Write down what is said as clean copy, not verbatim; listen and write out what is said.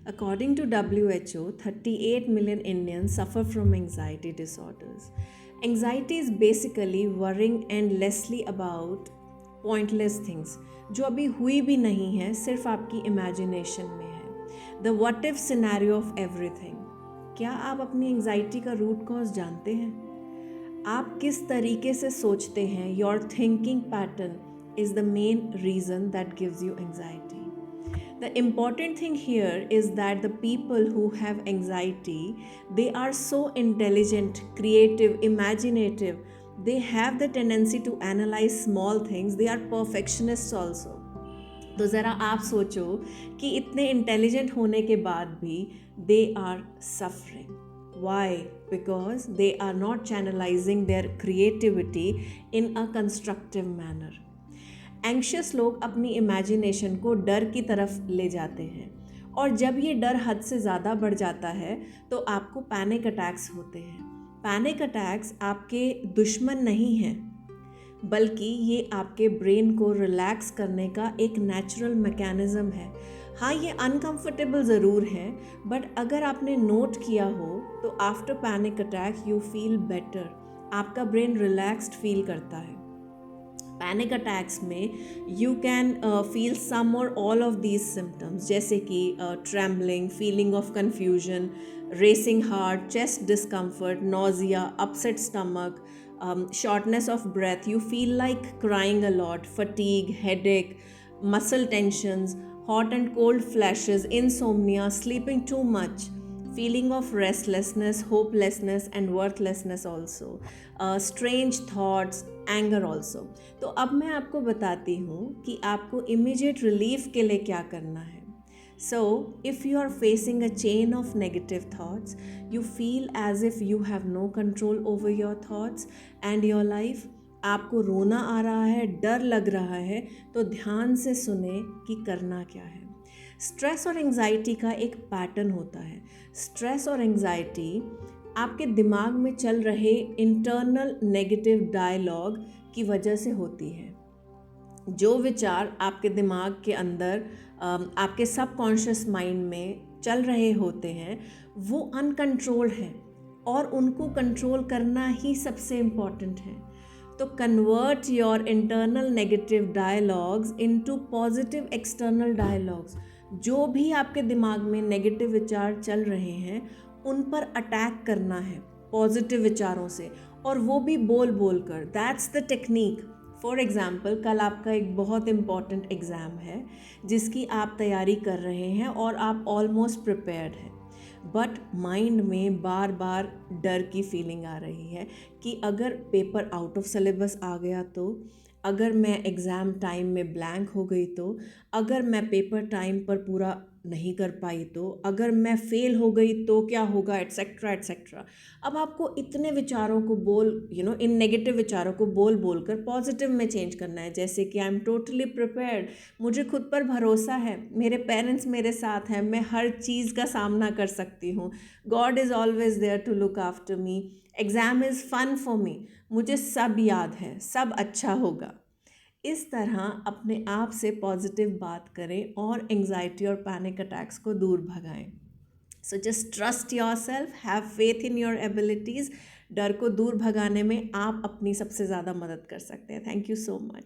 According to WHO, 38 million Indians suffer from anxiety disorders. Anxiety is basically worrying endlessly about pointless things जो अभी हुई भी नहीं है, सिर्फ आपकी इमेजिनेशन में है. The what if scenario of everything. क्या आप अपनी एंजाइटी का रूट कॉज जानते हैं? आप किस तरीके से सोचते हैं? Your thinking pattern is the main reason that gives you anxiety. The important thing here is that the people who have anxiety, they are so intelligent, creative, imaginative. They have the tendency to analyze small things. They are perfectionists also. तो ज़रा आप सोचो कि इतने intelligent होने के बाद भी they are suffering. Why? Because they are not channelizing their creativity in a constructive manner. Anxious लोग अपनी इमेजिनेशन को डर की तरफ ले जाते हैं और जब ये डर हद से ज़्यादा बढ़ जाता है तो आपको पैनिक अटैक्स होते हैं. पैनिक अटैक्स आपके दुश्मन नहीं हैं, बल्कि ये आपके ब्रेन को रिलैक्स करने का एक नेचुरल मैकेनिज़्म है. हाँ, ये अनकंफर्टेबल ज़रूर है, बट अगर आपने नोट किया हो तो after panic attack you feel better. आपका ब्रेन रिलैक्स्ड फील करता है. पैनिक अटैक्स में यू कैन फील सम और ऑल ऑफ दीज सिम्टम्स, जैसे कि trembling, feeling of confusion, racing heart, chest discomfort, nausea, upset stomach, shortness of breath, you feel like crying a lot, fatigue, headache, muscle tensions, hot and cold flashes, insomnia, sleeping too much, feeling of restlessness, hopelessness and worthlessness also, strange thoughts, anger also. तो अब मैं आपको बताती हूँ कि आपको immediate relief के लिए क्या करना है. So, if you are facing a chain of negative thoughts, you feel as if you have no control over your thoughts and your life, आपको रोना आ रहा है, डर लग रहा है, तो ध्यान से सुने कि करना क्या है. स्ट्रेस और एंजाइटी का एक पैटर्न होता है. स्ट्रेस और एंजाइटी आपके दिमाग में चल रहे इंटरनल नेगेटिव डायलॉग की वजह से होती है. जो विचार आपके दिमाग के अंदर आपके सबकॉन्शियस माइंड में चल रहे होते हैं वो अनकंट्रोल्ड हैं और उनको कंट्रोल करना ही सबसे इम्पॉर्टेंट है. तो convert your internal negative dialogues into positive external dialogues. जो भी आपके दिमाग में नेगेटिव विचार चल रहे हैं उन पर अटैक करना है पॉजिटिव विचारों से, और वो भी बोल बोल कर. That's the technique. For example, कल आपका एक बहुत इम्पॉर्टेंट एग्ज़ाम है जिसकी आप तैयारी कर रहे हैं और आप ऑलमोस्ट प्रिपेयर्ड हैं, बट माइंड में बार बार डर की फीलिंग आ रही है कि अगर पेपर आउट ऑफ सिलेबस आ गया तो, अगर मैं एग्ज़ाम टाइम में ब्लैंक हो गई तो, अगर मैं पेपर टाइम पर पूरा नहीं कर पाई तो, अगर मैं फ़ेल हो गई तो क्या होगा, एट्सेट्रा एट्सेट्रा. अब आपको इतने विचारों को इन नेगेटिव विचारों को बोल बोल कर पॉजिटिव में चेंज करना है. जैसे कि आई एम टोटली प्रिपेयर्ड, मुझे खुद पर भरोसा है, मेरे पेरेंट्स मेरे साथ हैं, मैं हर चीज़ का सामना कर सकती हूँ, God is always there to look after me, exam is fun for me, मुझे सब याद है, सब अच्छा होगा. इस तरह अपने आप से पॉजिटिव बात करें और एंजाइटी और पैनिक अटैक्स को दूर भगाएं. So just trust yourself, have faith in your abilities. डर को दूर भगाने में आप अपनी सबसे ज़्यादा मदद कर सकते हैं. Thank you so much.